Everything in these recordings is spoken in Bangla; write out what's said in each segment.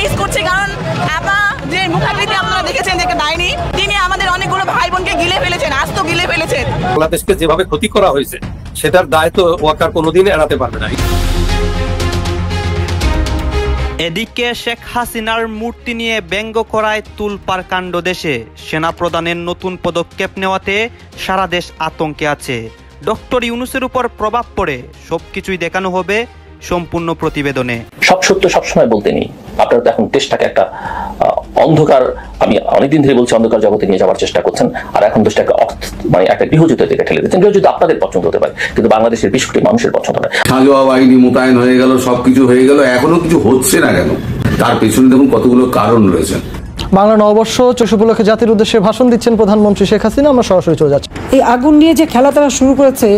মিস করছি, কারণ আপা যে মুখাকৃতি আপনারা দেখেছেন যে ডাইনি, তিনি আমাদের অনেকগুলো ভাই বোনকে গিলে ফেলেছেন, আজ তো গিলে ফেলেছেন। বাংলাদেশকে যেভাবে ক্ষতি করা হয়েছে সেটার দায় তো ওয়াকার কোনোদিন এড়াতে পারবে না। এদিকে শেখ হাসিনার মূর্তি নিয়ে ব্যঙ্গ করায় তুলপাড় কাণ্ড দেশে। সেনা প্রধানের নতুন পদক্ষেপ নেওয়াতে সারা দেশ আতঙ্কে আছে। ডক্টর ইউনূসের উপর প্রভাব পড়ে সবকিছুই দেখানো হবে সম্পূর্ণ প্রতিবেদনে। সব সত্য সবসময় বলতে নেই। আপনারা তো এখন দেশটাকে একটা অন্ধকার, আমি অনেকদিন ধরে বলছি, অন্ধকার জগতে নিয়ে যাওয়ার চেষ্টা করছেন, আর এখন দেশটাকে মানে একটা গৃহযুদ্ধের দিকে ঠেলে দিচ্ছেন। গৃহযুদ্ধ আপনাদের পছন্দ হতে পারে, কিন্তু বাংলাদেশের 20 কোটি মানুষের পছন্দ নয়। সাজোয়া বাহিনী মোতায়েন হয়ে গেল, সবকিছু হয়ে গেল, এখনো কিছু হচ্ছে না কেন? তার পেছনে দেখুন কতগুলো কারণ রয়েছে। বাংলা নববর্ষ ২৪ উপলক্ষে জাতির উদ্দেশ্যে ভাষণ দিচ্ছেন প্রধানমন্ত্রী শেখ হাসিনা। আমরা সরাসরি চলে যাচ্ছি। এই আগুন নিয়ে যে খেলা তারা শুরু করেছে,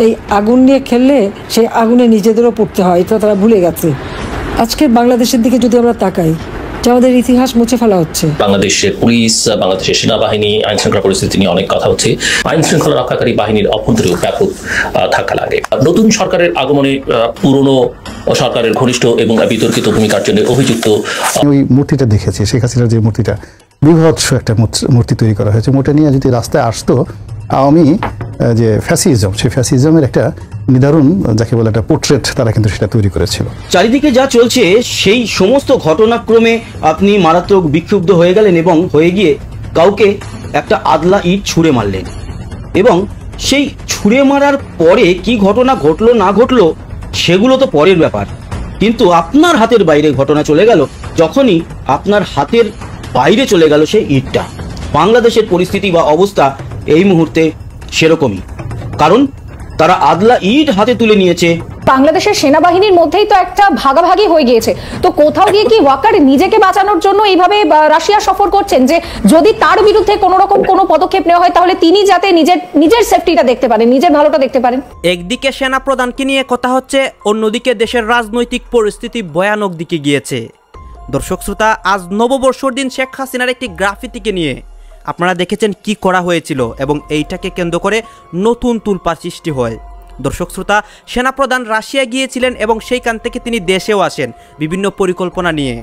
এই আগুন নিয়ে খেললে সেই আগুনে নিজেদেরও পড়তে হয়, এটা তারা ভুলে গেছে। আজকে বাংলাদেশের দিকে যদি আমরা তাকাই, যে আমাদের ইতিহাস মুছে ফেলা হচ্ছে। বাংলাদেশের পুলিশ, বাংলাদেশের সেনাবাহিনী, আইন শৃঙ্খলা পরিস্থিতি নিয়ে অনেক কথা হচ্ছে। আইন শৃঙ্খলা রক্ষাকারী বাহিনীর অভ্যন্তরীণ ব্যাপক ধাক্কা লাগে। নতুন সরকারের আগমনে পুরনো সরকারের ঘনিষ্ঠ এবং বিতর্কিত ভূমিকার জন্য অভিযুক্ত। ওই মূর্তিটা দেখেছি, শেখ হাসিনার যে মূর্তিটা, বিভৎস একটা মূর্তি তৈরি করা হয়েছে। মোটা নিয়ে যদি রাস্তায় আসতো আওয়ামী যে ফ্যাসিজম, সেই ফ্যাসিজমের একটা নিদারুণ, যাকে বলে একটা পোর্ট্রেট, তারা কিন্তু সেটা তৈরি করেছিল। চারিদিকে যা চলছে সেই সমস্ত ঘটনাক্রমে আপনি মারাত্মক বিক্ষুব্ধ হয়ে গেলেন এবং হয়ে গিয়ে কাউকে একটা আদলা ইট ছুঁড়ে মারলেন, এবং সেই ছুঁড়ে মারার পরে কি ঘটনা ঘটলো না ঘটলো সেগুলো তো পরের ব্যাপার, কিন্তু আপনার হাতের বাইরে ঘটনা চলে গেল যখনই আপনার হাতের বাইরে চলে গেল সেই ইটটা। বাংলাদেশের পরিস্থিতি বা অবস্থা এই মুহূর্তে সেরকমই, কারণ তারা আদলা ইট হাতে তুলে নিয়েছে। বাংলাদেশের সেনাবাহিনীর মধ্যেই তো একটা ভাগাভাগি হয়ে গিয়েছে, তো কোথাও গিয়ে কি ওয়াকার নিজেকে বাঁচানোর জন্য এইভাবে রাশিয়া সফর করছেন, যে যদি তার বিরুদ্ধে কোনো রকম কোনো পদক্ষেপ নেওয়া হয় তাহলে তিনি যাতে নিজের সেফটিটা দেখতে পারেন, নিজের ভালোটা দেখতে পারেন। একদিকে সেনা প্রধানকে নিয়ে কথা হচ্ছে, অন্যদিকে দেশের রাজনৈতিক পরিস্থিতি ভয়ানক দিকে গিয়েছে। দর্শক শ্রোতা, আজ নববর্ষর দিন শেখ হাসিনার একটি গ্রাফিতিকে নিয়ে আপনারা দেখেছেন কি করা হয়েছিল, এবং এইটাকে কেন্দ্র করে নতুন তুলপাড় সৃষ্টি হয়। দর্শক শ্রোতা, সেনাপ্রধান রাশিয়া গিয়েছিলেন এবং সেইখান থেকে তিনি দেশেও আসেন বিভিন্ন পরিকল্পনা নিয়ে।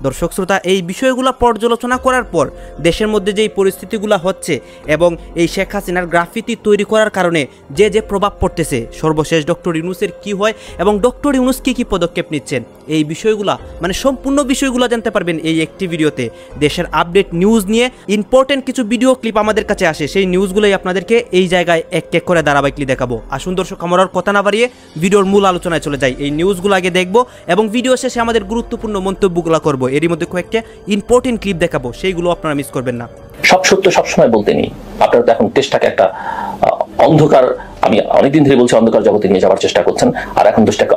দর্শক শ্রোতা, এই বিষয়গুলো পর্যালোচনা করার পর দেশের মধ্যে যেই পরিস্থিতিগুলো হচ্ছে এবং এই শেখ হাসিনার গ্রাফিতি তৈরি করার কারণে যে প্রভাব পড়তেছে, সর্বশেষ ডক্টর ইউনূসের কি হয় এবং ডক্টর ইউনূস কি পদক্ষেপ নিচ্ছেন, এই বিষয়গুলো মানে সম্পূর্ণ বিষয়গুলো জানতে পারবেন এই একটি ভিডিওতে। দেশের আপডেট নিউজ নিয়ে ইম্পর্টেন্ট কিছু ভিডিও ক্লিপ আমাদের কাছে আসে, সেই নিউজগুলোই আপনাদেরকে এই জায়গায় এক এক করে ধারাবাহিকলি দেখাবো। আসুন দর্শক, আমার আর কথা না বাড়িয়ে ভিডিওর মূল আলোচনায় চলে যাই। এই নিউজগুলো আগে দেখবো এবং ভিডিও শেষে আমাদের গুরুত্বপূর্ণ মন্তব্যগুলো করবো। এরই মধ্যে কয়েকটা ইম্পর্টেন্ট ক্লিপ দেখাবো, সেইগুলো আপনারা মিস করবেন না। সব সত্য সবসময় বলতে নেই। আপনারা তো এখন দেশটাকে একটা অন্ধকার, আমি অনেকদিন ধরে বলছি, অন্ধকার জগতে নিয়ে যাওয়ার চেষ্টা করছেন, আর এখন দেশটাকে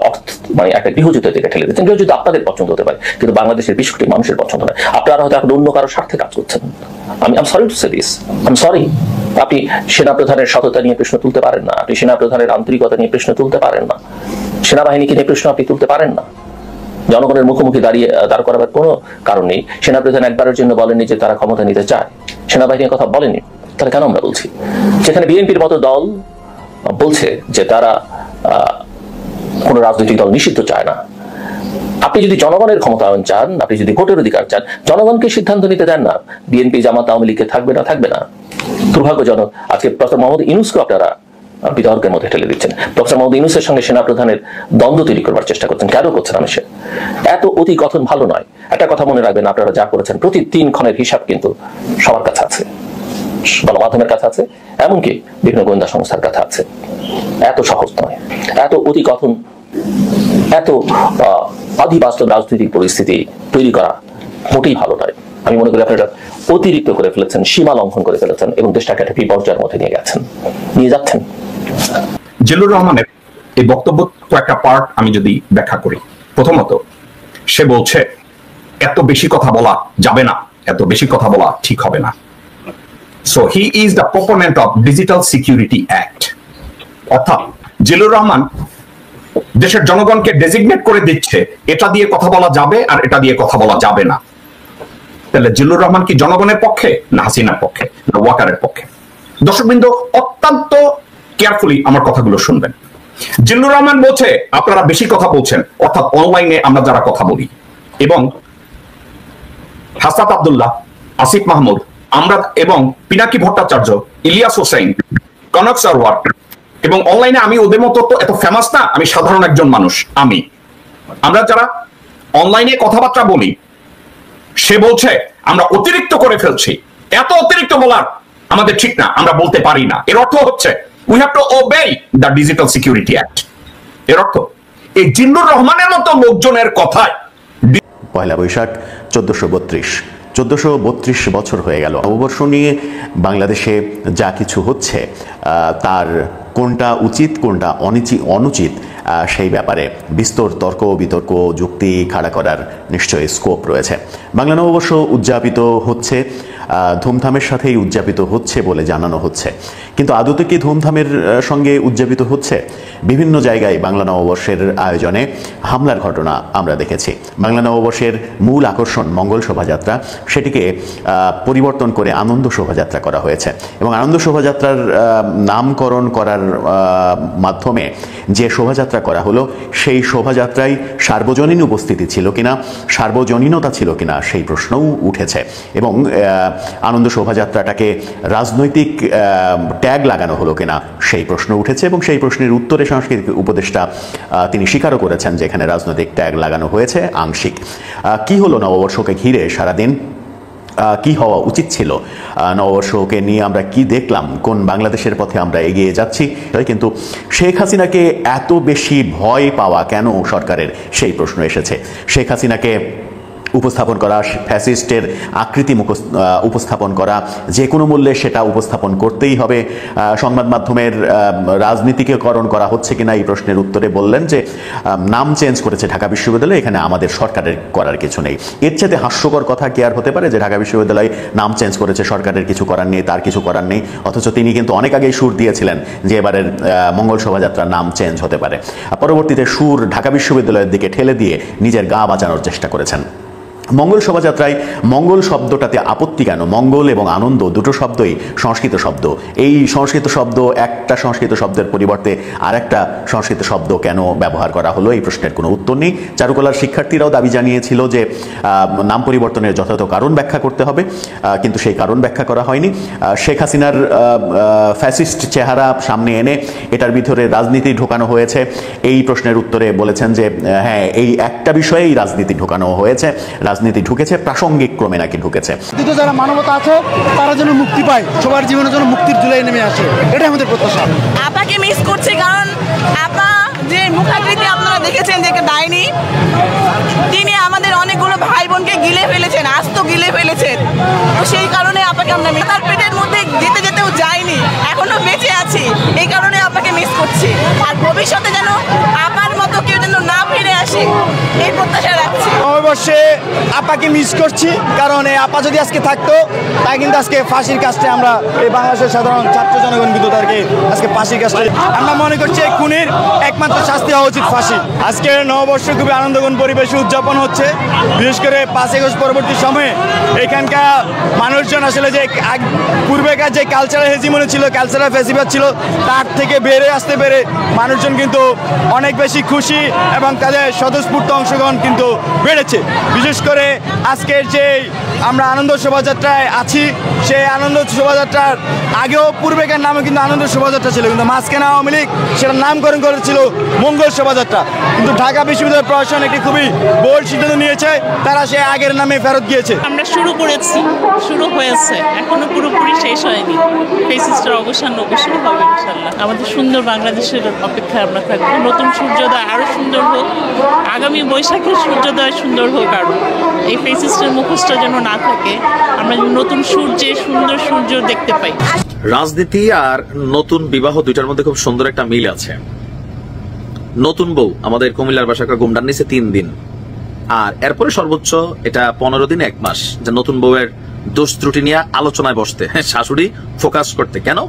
মানে একটা গৃহযুদ্ধের দিকে ঠেলে দিচ্ছেন। গৃহযুদ্ধ আপনাদের পছন্দ হতে পারে, কিন্তু বাংলাদেশের 20 কোটি মানুষের পছন্দ নয়। আপনারা হয়তো এখন অন্য কারো স্বার্থে কাজ করছেন। আমি sorry to say this, sorry. আপনি সেনাপ্রধানের সততা নিয়ে প্রশ্ন তুলতে পারেন না, আপনি সেনাপ্রধানের আন্তরিকতা নিয়ে প্রশ্ন তুলতে পারেন না, সেনাবাহিনীকে নিয়ে প্রশ্ন আপনি তুলতে পারেন না। জনগণের মুখোমুখি দাঁড় করাবার কোনো কারণ নেই। সেনাপ্রধান একবারের জন্য বলেননি যে তারা ক্ষমতা নিতে চায়, সেনাবাহিনীর কথা বলেনি, তাহলে কেন আমরা বলছি? যেখানে বিএনপির মতো দল বলছে যে তারা কোন রাজনৈতিক দল নিষিদ্ধ চায় না। আপনি যদি জনগণের ক্ষমতায়ন চান, আপনি যদি ভোটের অধিকার চান, জনগণকে সিদ্ধান্ত নিতে দেন না বিএনপি জামাত আওয়ামী লীগকে থাকবে না থাকবে না। দুর্ভাগ্যজনক, আজকে প্রফেসর মোহাম্মদ ইউনূসকে আপনারা বিতর্কের মধ্যে ঠেলে দিচ্ছেন। প্রফেসর মোহাম্মদ ইউনূসের সঙ্গে সেনাপ্রধানের দ্বন্দ্ব তৈরি করবার চেষ্টা করছেন। কেন করছেন? আমি এত অতি কথন ভালো নয়। একটা কথা মনে রাখবেন, আপনারা যা করেছেন প্রতি 3 ক্ষণের হিসাব কিন্তু সবার কাছে আছে, গণমাধ্যমের কাছে আছে, এমনকি বিভিন্ন গোয়েন্দা সংস্থার কাছে আছে। এত সহজ নয়। এত অতি কথন, এত আদিবাস্তব রাজনৈতিক পরিস্থিতি তৈরি করা মোটেই ভালো নয়। আমি মনে করি আপনারা অতিরিক্ত করে ফেলেছেন, সীমা লঙ্ঘন করে ফেলেছেন এবং দেশটাকে একটা বিপর্যয়ের মধ্যে নিয়ে যাচ্ছেন। জিল্লুর রহমানের এই বক্তব্য কয়েকটা পার্ট আমি যদি ব্যাখ্যা করি। প্রথমত, সে বলছে এত বেশি কথা বলা যাবে না, এত বেশি কথা বলা ঠিক হবে না। So he is the proponent of digital security act. অর্থাৎ জিল্লুর রহমান দেশের জনগণকে ডেজিগনেট করে দিচ্ছে এটা দিয়ে কথা বলা যাবে আর এটা দিয়ে কথা বলা যাবে না। তাহলে জিল্লুর রহমান কি জনগণের পক্ষে, না হাসিনার পক্ষে, না ওয়াকারের পক্ষে? দর্শকবৃন্দ, অত্যন্ত কেয়ারফুলি আমার কথাগুলো শুনবেন। জিল্লুর রহমান বলছে আপনারা বেশি কথা বলছেন, অর্থাৎ অনলাইনে আমরা যারা কথা বলি, এবং হাসাত আব্দুল্লাহ, আসিফ মাহমুদ, আমরা এবং পিনাকি ভট্টাচার্য, ইলিয়াস হোসেন, কনক সরওয়ার, এবং অনলাইনে আমি ওদের মতো তো এত ফেমাস না, আমি সাধারণ একজন মানুষ। আমরা যারা অনলাইনে কথাবার্তা বলি, সে বলছে আমরা অতিরিক্ত করে ফেলছি, এত অতিরিক্ত বলার আমাদের ঠিক না, আমরা বলতে পারি না। এর অর্থ হচ্ছে we have to ওবে the digital security act. এর অর্থ এই জিল্লুর রহমানের মতো লোকজনের কথায় পয়লা বৈশাখ 1432 বছর হয়ে গেল। নববর্ষ নিয়ে বাংলাদেশে যা কিছু হচ্ছে তার কোনটা উচিত কোনটা অনুচিত সেই ব্যাপারে বিস্তর তর্ক বিতর্ক যুক্তি খাড়া করার নিশ্চয়ই স্কোপ রয়েছে। বাংলা নববর্ষ উদযাপিত হচ্ছে, ধুমধামের সাথেই উদযাপিত হচ্ছে বলে জানানো হচ্ছে, কিন্তু আদতে কি ধুমধামের সঙ্গে উদযাপিত হচ্ছে? বিভিন্ন জায়গায় বাংলা নববর্ষের আয়োজনে হামলার ঘটনা আমরা দেখেছি। বাংলা নববর্ষের মূল আকর্ষণ মঙ্গল শোভাযাত্রা, সেটিকে পরিবর্তন করে আনন্দ শোভাযাত্রা করা হয়েছে এবং আনন্দ শোভাযাত্রার নামকরণ করার মাধ্যমে যে শোভাযাত্রা করা হলো সেই শোভাযাত্রায় সার্বজনীন উপস্থিতি ছিল কিনা, সার্বজনীনতা ছিল কিনা সেই প্রশ্নও উঠেছে এবং আনন্দ শোভাযাত্রাটাকে রাজনৈতিক ট্যাগ লাগানো হলো কিনা সেই প্রশ্ন উঠেছে এবং সেই প্রশ্নের উত্তরে সাংস্কৃতিক উপদেষ্টা তিনি স্বীকারও করেছেন যে এখানে রাজনৈতিক ট্যাগ লাগানো হয়েছে আংশিক। কি হলো নববর্ষকে ঘিরে সারাদিন, কি হওয়া উচিত ছিল, নববর্ষকে নিয়ে আমরা কি দেখলাম, কোন বাংলাদেশের পথে আমরা এগিয়ে যাচ্ছি? কিন্তু শেখ হাসিনাকে এত বেশি ভয় পাওয়া কেন সরকারের, সেই প্রশ্ন এসেছে। শেখ হাসিনাকে উপস্থাপন করা, ফ্যাসিস্টের আকৃতি উপস্থাপন করা, যে কোনো মূল্যে সেটা উপস্থাপন করতেই হবে। সংবাদ মাধ্যমের রাজনীতিকরণ করা হচ্ছে কিনা এই প্রশ্নের উত্তরে বললেন যে নাম চেঞ্জ করেছে ঢাকা বিশ্ববিদ্যালয়, এখানে আমাদের সরকারের করার কিছু নেই। এর চেয়ে হাস্যকর কথা কি আর হতে পারে যে ঢাকা বিশ্ববিদ্যালয় নাম চেঞ্জ করেছে, সরকারের কিছু করার নেই, তার কিছু করার নেই, অথচ তিনি কিন্তু অনেক আগেই সুর দিয়েছিলেন যে এবারের মঙ্গল শোভাযাত্রার নাম চেঞ্জ হতে পারে। পরবর্তীতে সুর ঢাকা বিশ্ববিদ্যালয়ের দিকে ঠেলে দিয়ে নিজের গা বাঁচানোর চেষ্টা করেছেন। মঙ্গল শোভাযাত্রায় মঙ্গল শব্দটাতে আপত্তি কেন? মঙ্গল এবং আনন্দ দুটো শব্দই সংস্কৃত শব্দ। এই সংস্কৃত শব্দ, একটা সংস্কৃত শব্দের পরিবর্তে আরেকটা সংস্কৃত শব্দ কেন ব্যবহার করা হলো, এই প্রশ্নের কোনো উত্তর নেই। চারুকলার শিক্ষার্থীরাও দাবি জানিয়েছিল যে নাম পরিবর্তনের যথাযথ কারণ ব্যাখ্যা করতে হবে, কিন্তু সেই কারণ ব্যাখ্যা করা হয়নি। শেখ হাসিনার ফ্যাসিস্ট চেহারা সামনে এনে এটার ভিতরে রাজনীতি ঢোকানো হয়েছে, এই প্রশ্নের উত্তরে বলেছেন যে হ্যাঁ, এই একটা বিষয়েই রাজনীতি ঢোকানো হয়েছে, রাজনীতি ঢুকেছে, প্রাসঙ্গিক ক্রমে নাকি ঢুকেছে। কিন্তু যারা মানবতা আছে তারা যেন মুক্তি পায়, সবার জীবনের জন্য মুক্তির জুলাই নেমে আসে, এটাই আমাদের প্রত্যাশা। আপাকে মিস করছি, কারণ আপা যে মুখাকৃতি আপনারা দেখেছেন যে ডাইনি, তিনি আমাদের অনেকগুলো ভাই বোনকে গিলে ফেলেছেন, আস্ত গিলে ফেলেছেন। তো সেই কারণে আপাকে আমরা তার পেটের মধ্যে যেতে যেতেও যাইনি, এখনো বেঁচে আছি, এই কারণে আপাকে মিস করছি। আর ভবিষ্যতে যেন আপার মতো কেউ যেন না ফিরে আসে, এই প্রত্যাশা রাখছি। অবশ্যই আপাকে মিস করছি, কারণ এই আপা যদি আজকে থাকতো তাই কিন্তু আজকে ফাঁসির কাজটা আমরা এই বাংলাদেশের সাধারণ ছাত্র জনগণ কিন্তু তাকে আজকে ফাঁসির কাজটা আমরা মনে করছি এই খুনির একমাত্র শাস্তি হওয়া উচিত ফাঁসি। আজকে নববর্ষ খুবই আনন্দঘন পরিবেশে উদযাপন হচ্ছে, বিশেষ করে 5 আগস্ট পরবর্তী সময়ে এখানকার মানুষজন আসলে যে পূর্বেকার যে কালচারাল হেজিমনি ছিল, কালচারাল ফেস্টিভ্যাল ছিল, তার থেকে বেড়ে আসতে পেরে মানুষজন কিন্তু অনেক বেশি খুশি এবং তাদের স্বতঃস্ফূর্ত অংশগ্রহণ কিন্তু বেড়েছে। বিশেষ করে আজকের যে আমরা আনন্দ শোভাযাত্রায় আছি, সেই আনন্দ শোভাযাত্রার আগেও পূর্বেকার নামে কিন্তু আনন্দ শোভাযাত্রা ছিল, কিন্তু মাঝখানে আওয়ামী লীগ সেটার নামকরণ করেছিল মঙ্গল শোভাযাত্রা। কিন্তু ঢাকা বিশ্ববিদ্যালয় প্রশাসন একটি খুবই বোল্ড সিদ্ধান্ত নিয়েছে, তারা সে আগের নামে ফেরত গিয়েছে। আমরা শুরু করেছি, শুরু হয়েছে, এখনো পুরোপুরি শেষ হয়নি। ফেসিস্টের অবসান অবশ্যই হবে ইনশাল্লাহ। আমাদের সুন্দর বাংলাদেশের অপেক্ষায় আমরা থাকবো। নতুন সূর্যোদয় আরো সুন্দর হোক, আগামী বৈশাখের সূর্যোদয় সুন্দর হোক, আরো এই ফেসিস্টের মুখোশটা যেন না থাকে, আমরা নতুন সূর্যে সুন্দর সূর্য দেখতে পাই। রাজনীতি আর নতুন বিবাহ দুইটার মধ্যে খুব সুন্দর একটা মিল আছে। নতুন বউ আমাদের কুমিল্লার বাসাকা গুমডার নিচে 3 দিন, আর এরপরে সর্বোচ্চ এটা 15 দিন 1 মাস, যে নতুন বউয়ের দোষ ত্রুটি নিয়ে আলোচনায় বসতে, শাশুড়ি ফোকাস করতে। কেন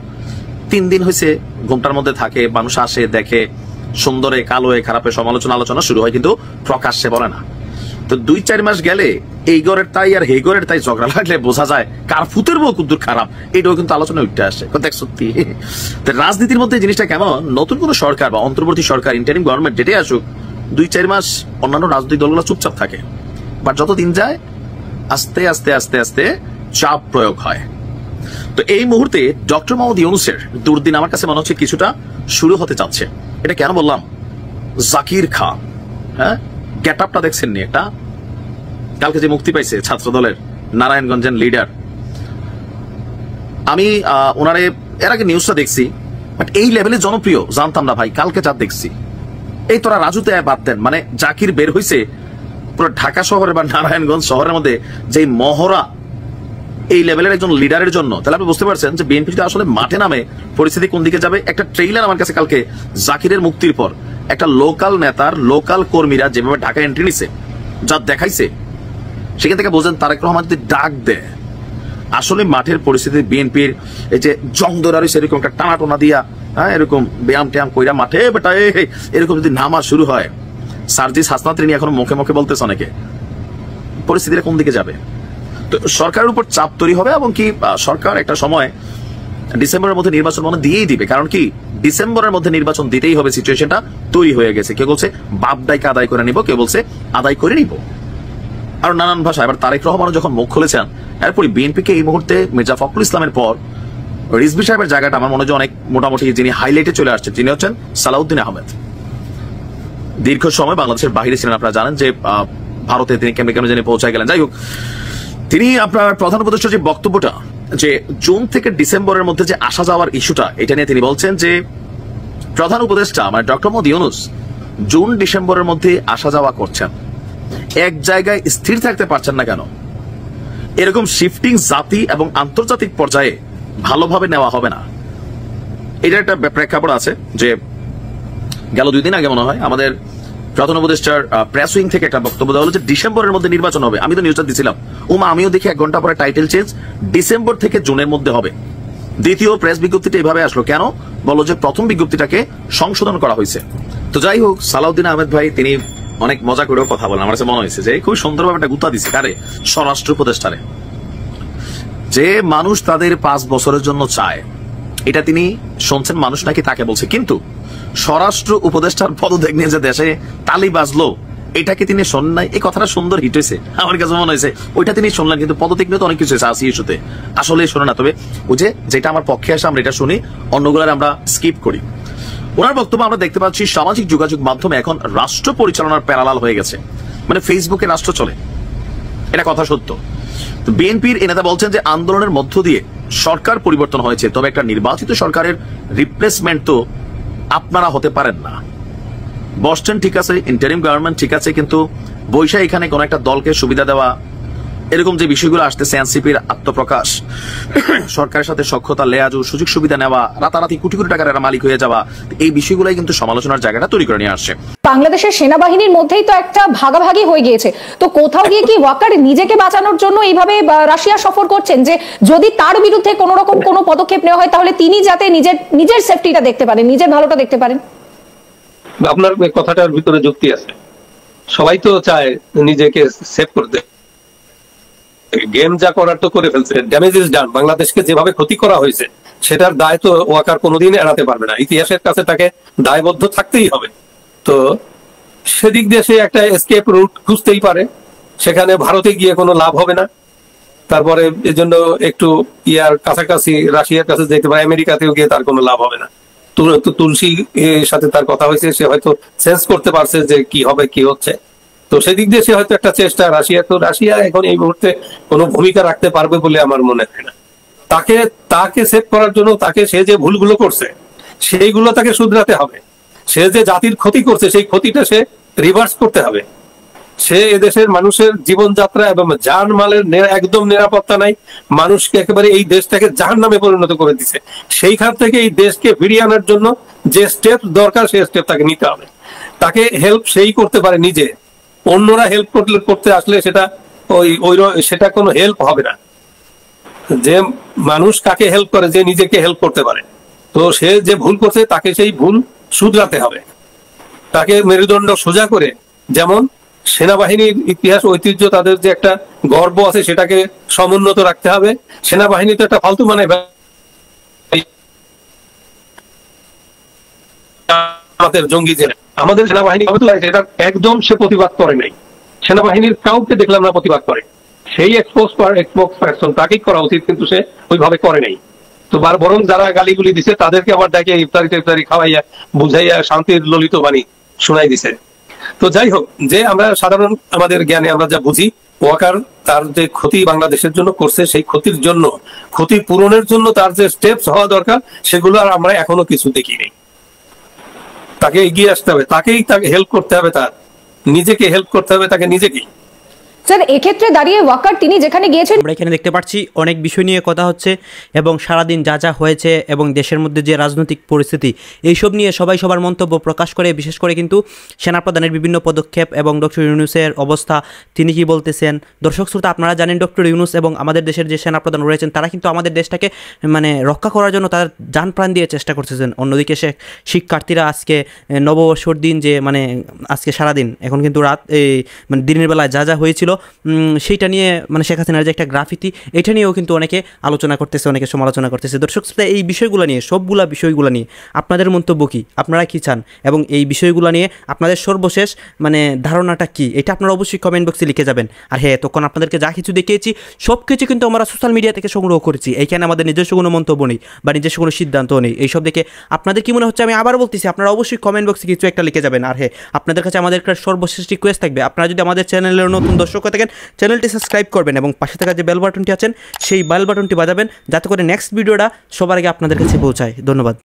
3 দিন হয়েছে ঘুমটার মধ্যে থাকে, মানুষ আসে দেখে, সুন্দরে কালোয় খারাপে আলোচনা শুরু হয়, কিন্তু প্রকাশ্যে বলে না। তো 2-4 মাস গেলে এই ঘরের তাই আর এই ঘরের তাই ঝগড়া লাগলে বোঝা যায় কার ফুতের বউ কুদ্দুর খারাপ, এটাও কিন্তু আলোচনা উঠতে আসে। দেখ সত্যি রাজনীতির মধ্যে জিনিসটা কেমন, নতুন কোন সরকার বা অন্তর্বর্তী সরকার, ইন্টারিম গভর্নমেন্ট যেটাই আসুক, 2-4 মাস অন্যান্য রাজনৈতিক দলগুলো চুপচাপ থাকে, বাট যত দিন যায় আস্তে আস্তে আস্তে আস্তে চাপ প্রয়োগ হয়। তো এই মুহূর্তে ডক্টর মোহাম্মদ ইউনূসের দুর্দিন আমার কাছে মনে হচ্ছে কিছুটা শুরু হতে যাচ্ছে। এটা কেন বললাম? জাকির খান, হ্যাঁ, গেট আপটা দেখছেন নি? একটা কালকে যে মুক্তি পাইছে ছাত্র দলের নারায়ণগঞ্জের লিডার, আমি ওনারে এর আগে নিউজটা দেখছি, বাট এই লেভেলে জনপ্রিয় জানতাম না ভাই। কালকে যা দেখছি, এই তোরা রাজুতে বাদ দেন, মানে জাকির বের হয়েছে পুরো ঢাকা শহরে বা নারায়ণগঞ্জ শহরের মধ্যে যে মহড়া এই লেভেলের একজন লিডারের জন্য, তাহলে আপনি বুঝতে পারছেন যে বিএনপি যদি আসলে মাঠে নামে পরিস্থিতি কোন দিকে যাবে। একটা ট্রেইলার আমার কাছে কালকে জাকিরের মুক্তির পর একটা লোকাল নেতার লোকাল কর্মীরা যেভাবে ঢাকা এন্ট্রি নিছে, যা দেখাইছে, সেখান থেকে বোঝেন তারেক রহমান যদি ডাক দেয় আসলে মাঠের পরিস্থিতি বিএনপির এই যে জং দৌড়ারি সেরকম একটা টানা টোনা দিয়া, হ্যাঁ, এরকম ব্যায়াম ট্যায়াম কইরা মাঠে বেটা এরকম যদি নামা শুরু হয়, সার্জিস হাসনাত রিনি এখন মুখে মুখে বলতেছে অনেকে, পরিস্থিতিটা কোন দিকে যাবে? তো সরকারের উপর চাপ তৈরি হবে এবং কি সরকার একটা সময় ডিসেম্বরের মধ্যে নির্বাচন মনে দিয়েই দিবে। কারণ কি ডিসেম্বরের মধ্যে নির্বাচন দিতেই হবে, সিচুয়েশনটা তৈরি হয়ে গেছে। কেউ বলছে বাপ দায়কে আদায় করে নিব, কেউ বলছে আদায় করে নিব, আর নানান ভাষা। এবার তারেক রহমানও যখন মুখ খুলেছেন, এরপরে বিএনপিকে এই মুহূর্তে মির্জা ফখরুল ইসলামের পর রিজভী সাহেবের জায়গাটা আমার মনে হয় অনেক মোটামুটি যিনি হাইলাইটে চলে আসছেন তিনি হচ্ছেন সালাউদ্দিন আহমেদ। দীর্ঘ সময় বাংলাদেশের বাইরে ছিলেন, আপনারা জানেন যে ভারতে তিনি কেমন কেমন জানি পৌঁছায় গেলেন। যাই হোক, তিনি আপনার প্রধান উপদেষ্টার যে বক্তব্যটা যে জুন থেকে ডিসেম্বরের মধ্যে যে আসা যাওয়ার ইস্যুটা, এটা নিয়ে তিনি বলছেন যে প্রধান উপদেষ্টা মানে ডক্টর মোহাম্মদ ইউনূস জুন ডিসেম্বরের মধ্যে আসা যাওয়া করছেন, এক জায়গায় স্থির থাকতে পারছেন না কেন? এরকম শিফটিং জাতি এবং আন্তর্জাতিক পর্যায়ে ভালোভাবে নেওয়া হবে না। এটা একটা প্রেক্ষাপট আছে যে গেল 2 দিন আগে মনে হয় আমাদের প্রধান উপদেষ্টার প্রেস উইং থেকে একটা বক্তব্য দেওয়া হলো যে ডিসেম্বরের মধ্যে নির্বাচন হবে। আমি তো নিউজটা দিছিলাম, আমিও দেখি 1 ঘন্টা পরে টাইটেল চেঞ্জ, ডিসেম্বর থেকে জুনের মধ্যে হবে। দ্বিতীয় প্রেস বিজ্ঞপ্তিটা এভাবে আসলো কেন? বলো যে প্রথম বিজ্ঞপ্তিটাকে সংশোধন করা হয়েছে। তো যাই হোক, সালাউদ্দিন আহমেদ ভাই তিনি অনেক মজা করেও কথা বলেন। আমার কাছে মনে হয়েছে যে খুব সুন্দরভাবে একটা গুতা দিচ্ছে কারে, স্বরাষ্ট্র উপদেষ্টারে, যে মানুষ তাদের 5 বছরের জন্য চায়, এটা তিনি শুনছেন মানুষ নাকি তাকে বলছে। কিন্তু স্বরাষ্ট্র উপদেষ্টার পদত্যাগ নিয়ে যে দেশে তালি বাজলো, এটাকে তিনি শোনেন নাই। এই কথাটা সুন্দর হিট হয়েছে, আমার কাছে মনে হয়েছে ওইটা তিনি শুনলেন, কিন্তু পদত্যাগ নিয়ে তো অনেক কিছু আছে ইস্যুতে, আসলে শোনে না। তবে ওই যে যেটা আমার পক্ষে আসে আমরা এটা শুনি, অন্যগুলার আমরা স্কিপ করি। ওনার বক্তব্য আমরা দেখতে পাচ্ছি সামাজিক যোগাযোগ মাধ্যমে এখন রাষ্ট্র পরিচালনার প্যারালাল হয়ে গেছে, মানে ফেসবুকে রাষ্ট্র চলে, এটা কথা সত্য। বিএনপির এ নেতা বলছেন যে আন্দোলনের মধ্য দিয়ে সরকার পরিবর্তন হয়েছে, তবে একটা নির্বাচিত সরকারের রিপ্লেসমেন্ট তো আপনারা হতে পারেন না। বসছেন ঠিক আছে, ইন্টারিম গভর্নমেন্ট ঠিক আছে, কিন্তু বৈশা এখানে কোন একটা দলকে সুবিধা দেওয়া, এরকম যে বিষয়গুলো আসতেছে, এনসিপির আত্মপ্রকাশ, সরকারের সাথে সখ্যতা লেয়াজু, সুযোগ সুবিধা নেওয়া, রাতারাতি কোটি কোটি টাকার মালিক হয়ে যাওয়া, এই বিষয়গুলাই কিন্তু সমালোচনার জায়গাটা তৈরি করে নিয়ে আসছে। বাংলাদেশের সেনাবাহিনীর মধ্যেই তো একটা ভাগাভাগি হয়ে গিয়েছে, তো কোথাও গিয়ে কি ওয়াকার নিজেকে বাঁচানোর জন্য এইভাবে রাশিয়া সফর করছেন যে যদি তার বিরুদ্ধে কোনো রকম কোনো পদক্ষেপ নেওয়া হয় তাহলে তিনি যাতে নিজের সেফটিটা দেখতে পারেন, নিজের ভালোটা দেখতে পারেন? আপনার কথাটার ভিতরে যুক্তি আছে, সবাই তো চায় নিজেকে সেভ করতে। গেম যা করার তো করে ফেলছে, ড্যামেজ ইজ ডান। বাংলাদেশকে যেভাবে ক্ষতি করা হয়েছে সেটার দায় তো ওয়াকার কোনোদিন এড়াতে পারবে না, ইতিহাসের কাছে তাকে দায়বদ্ধ থাকতেই হবে। তো সেদিক দিয়ে সে একটা এসকেপ রুট খুঁজতেই পারে, সেখানে ভারতে গিয়ে কোনো লাভ হবে না, তারপরে এজন্য একটু ইয়ার কাছাকাছি রাশিয়ার কাছে যেতে পারে, আমেরিকাতেও গিয়ে তার কোনো লাভ হবে না। তুলসী সাথে তার কথা হয়েছে, সে হয়তো সেন্স করতে পারছে যে কি হবে কি হচ্ছে, তো সেদিক দিয়ে সে হয়তো একটা চেষ্টা। রাশিয়া এখন এই মুহূর্তে কোনো ভূমিকা রাখতে পারবে বলে আমার মনে হয় না। তাকে সেভ করার জন্য তাকে সে যে ভুলগুলো করছে সেইগুলো তাকে শুধরাতে হবে। সে যে জাতির ক্ষতি করছে সেই ক্ষতিটা সে রিভার্স করতে হবে। সে এদেশের মানুষের জীবনযাত্রা এবং জানমালের একদম নিরাপত্তা নাই, মানুষকে একেবারে এই দেশটাকে জাহান্নামে পরিণত করে দিছে। সেইখান থেকে এই দেশকে ফিরিয়ে আনার জন্য যে স্টেপ দরকার সেই স্টেপ তাকে নিতে হবে। তাকে হেল্প সেই করতে পারে নিজে, অন্যরা হেল্প করতে আসলে সেটা কোনো হেল্প হবে না। যে মানুষ কাকে হেল্প করে, যে নিজেকে হেল্প করতে পারে। তো সে যে ভুল করছে তাকে সেই ভুল শুধরাতে হবে, তাকে মেরুদণ্ড সোজা করে, যেমন সেনাবাহিনীর ইতিহাস ঐতিহ্য তাদের যে একটা গর্ব আছে সেটাকে সমুন্নত রাখতে হবে। সেনাবাহিনী তো একটা ফালতু মানে আমাদের জঙ্গি যে আমাদের সেনাবাহিনী এটা একদম সে প্রতিবাদ করে নাই। সেনাবাহিনীর কাউকে দেখলাম না প্রতিবাদ করে। সেই এক্সপোজ পারসন তাকেই করা উচিত, কিন্তু সে ওইভাবে করে নাই। তো বরং যারা গালিগুলি দিছে তাদেরকে আবার ডাকে ইফতারি খাওয়াইয়া বুঝাইয়া শান্তির ললিত বাণী শোনাই দিছে। তো যাই হোক, যে আমরা সাধারণ আমাদের জ্ঞানে আমরা যা বুঝি, ওয়াকার তার যে ক্ষতি বাংলাদেশের জন্য করছে, সেই ক্ষতির জন্য, ক্ষতি পূরণের জন্য তার যে স্টেপস হওয়া দরকার, সেগুলো আর আমরা এখনো কিছু দেখিনি। তাকে এগিয়ে আসতে হবে, তাকে হেল্প করতে হবে, তার নিজেকে হেল্প করতে হবে, তাকে নিজেকেই। স্যার, এক্ষেত্রে দাঁড়িয়ে ওয়াকার তিনি যেখানে গিয়েছেন, আমরা এখানে দেখতে পাচ্ছি অনেক বিষয় নিয়ে কথা হচ্ছে এবং সারাদিন যা যা হয়েছে এবং দেশের মধ্যে যে রাজনৈতিক পরিস্থিতি, এইসব নিয়ে সবাই সবার মন্তব্য প্রকাশ করে। বিশেষ করে কিন্তু সেনাপ্রধানের বিভিন্ন পদক্ষেপ এবং ডক্টর ইউনূসের অবস্থা, তিনি কি বলতেছেন। দর্শক শ্রোতা, আপনারা জানেন ডক্টর ইউনূস এবং আমাদের দেশের যে সেনাপ্রধান রয়েছেন, তারা কিন্তু আমাদের দেশটাকে রক্ষা করার জন্য তার জান প্রাণ দিয়ে চেষ্টা করতেছেন। অন্যদিকে শিক্ষার্থীরা আজকে নববর্ষর দিন যে আজকে সারাদিন, এখন কিন্তু রাত দিনের বেলায় যা যা হয়েছিল সেইটা নিয়ে শেখ হাসিনার যে একটা গ্রাফিতি, এটা নিয়েও কিন্তু অনেকে আলোচনা করতেছে, অনেকে সমালোচনা করতেছে। দর্শক শ্রোতা, এই বিষয়গুলো নিয়ে, সবগুলা বিষয়গুলো নিয়ে আপনাদের মন্তব্য কি, আপনারা কি চান এবং এই বিষয়গুলো নিয়ে আপনাদের সর্বশেষ ধারণাটা কি, এটা আপনারা অবশ্যই কমেন্ট বক্সে লিখে যাবেন। আর হ্যাঁ, তখন আপনাদেরকে যা কিছু দেখিয়েছি সব কিছু কিন্তু আমরা সোশ্যাল মিডিয়া থেকে সংগ্রহ করেছি, এইখানে আমাদের নিজস্ব কোনো মন্তব্য নেই বা নিজস্ব কোনো সিদ্ধান্ত নেই। এইসব দেখে আপনাদের কি মনে হচ্ছে আমি আবার বলতেছি, আপনারা অবশ্যই কমেন্ট বক্সে কিছু একটা লিখে যাবেন। আর হ্যাঁ, আপনাদের কাছে আমাদের একটা সর্বশেষ রিকোয়েস্ট থাকবে, আপনারা যদি আমাদের চ্যানেলের নতুন দর্শক থাকেন, চ্যানেলটি সাবস্ক্রাইব করবেন এবং পাশে থাকা যে বেল বাটনটি আছেন সেই বেল বাটনটি বাজাবেন, যাতে করে নেক্সট ভিডিওটা সবার আগে আপনাদের কাছে পৌঁছায়। ধন্যবাদ।